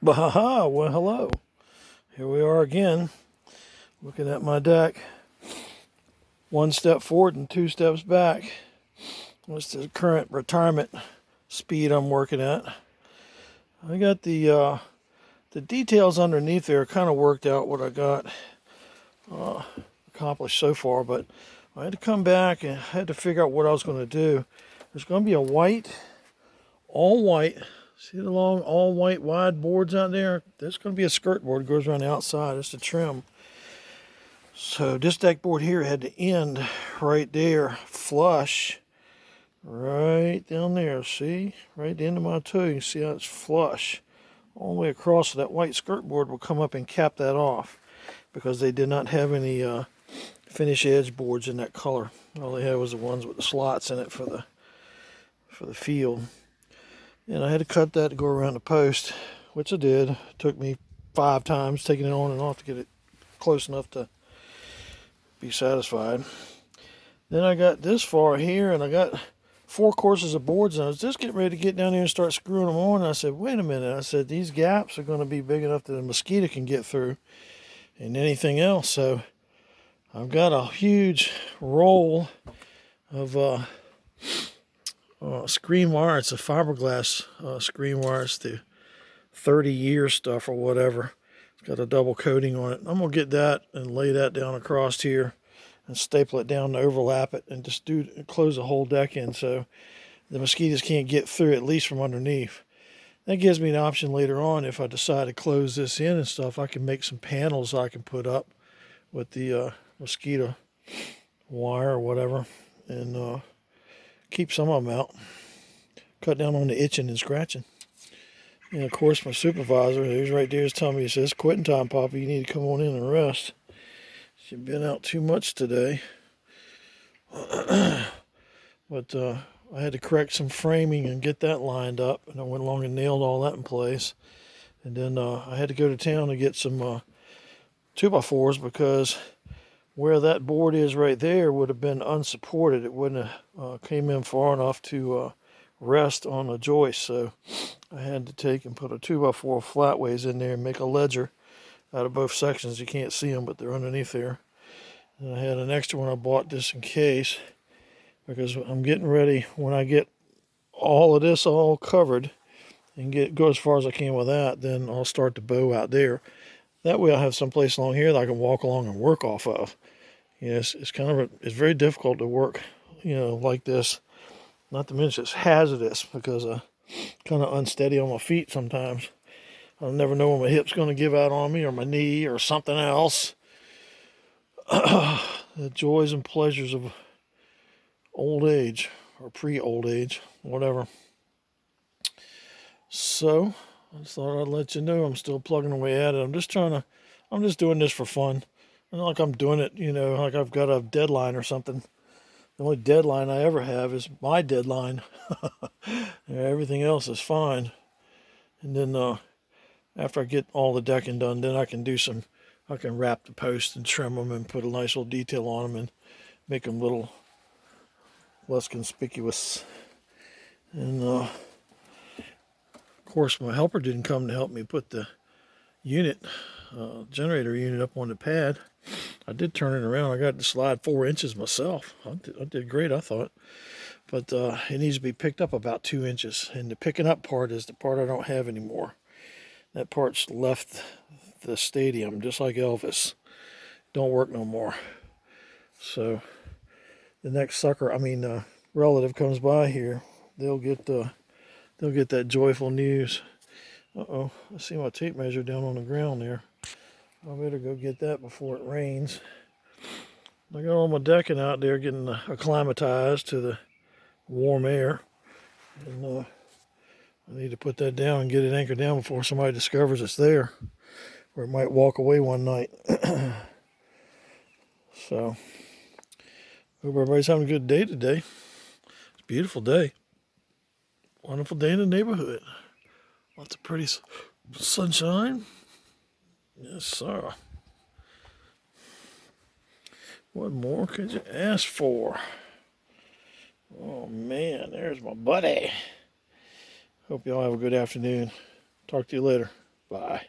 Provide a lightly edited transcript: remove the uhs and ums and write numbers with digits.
Bahaha, well, hello. Here we are again, looking at my deck. One step forward and two steps back. What's the current retirement speed I'm working at? I got the details underneath there kind of worked out what I got accomplished so far, but I had to come back and I had to figure out what I was going to do. There's going to be a all white, see the long all white wide boards out there? There's going to be a skirt board that goes around the outside. It's the trim. So this deck board here had to end right there, flush, right down there. See, right the end of my toe. You can see how it's flush all the way across. So that white skirt board will come up and cap that off because they did not have any finish edge boards in that color. All they had was the ones with the slots in it for the field. And I had to cut that to go around the post, which I did. It took me 5 times taking it on and off to get it close enough to be satisfied. Then I got this far here and I got 4 courses of boards and I was just getting ready to get down here and start screwing them on. And I said, wait a minute. I said, these gaps are going to be big enough that a mosquito can get through and anything else. So I've got a huge roll of screen wire. It's a fiberglass screen wire. It's the 30-year stuff or whatever. It's got a double coating on it. I'm going to get that and lay that down across here and staple it down to overlap it and just close the whole deck in so the mosquitoes can't get through, at least from underneath. That gives me an option later on if I decide to close this in and stuff. I can make some panels I can put up with the mosquito wire or whatever and keep some of them out. Cut down on the itching and scratching. And of course my supervisor, who's right there, is telling me, he says, quitting time, Papa, you need to come on in and rest. You've been out too much today. But I had to correct some framing and get that lined up, and I went along and nailed all that in place. And then I had to go to town to get some 2x4s because where that board is right there would have been unsupported. It wouldn't have came in far enough to rest on a joist. So I had to take and put a 2x4 flatways in there and make a ledger out of both sections. You can't see them, but they're underneath there. And I had an extra one I bought just in case because I'm getting ready when I get all of this all covered and go as far as I can with that, then I'll start the bow out there. That way I'll have some place along here that I can walk along and work off of. You know, it's kind of it's very difficult to work, like this. Not to mention it's hazardous because I'm kind of unsteady on my feet sometimes. I'll never know when my hip's going to give out on me or my knee or something else. The joys and pleasures of old age or pre-old age, whatever. So I just thought I'd let you know I'm still plugging away at it. I'm just doing this for fun. Not like I'm doing it, like I've got a deadline or something. The only deadline I ever have is my deadline. Everything else is fine. And then after I get all the decking done, then I can wrap the posts and trim them and put a nice little detail on them and make them a little less conspicuous. And of course my helper didn't come to help me put the generator unit up on the pad. I did turn it around. I got to slide 4 inches myself. I did great, I thought. But it needs to be picked up about 2 inches. And the picking up part is the part I don't have anymore. That part's left the stadium, just like Elvis. Don't work no more. So the next relative comes by here, they'll get that joyful news. I see my tape measure down on the ground there. I better go get that before it rains. I got all my decking out there getting acclimatized to the warm air. And I need to put that down and get it anchored down before somebody discovers it's there. Or it might walk away one night. So, hope everybody's having a good day today. It's a beautiful day. Wonderful day in the neighborhood. Lots of pretty sunshine. Yes, sir. What more could you ask for? Oh, man, there's my buddy. Hope y'all have a good afternoon. Talk to you later. Bye.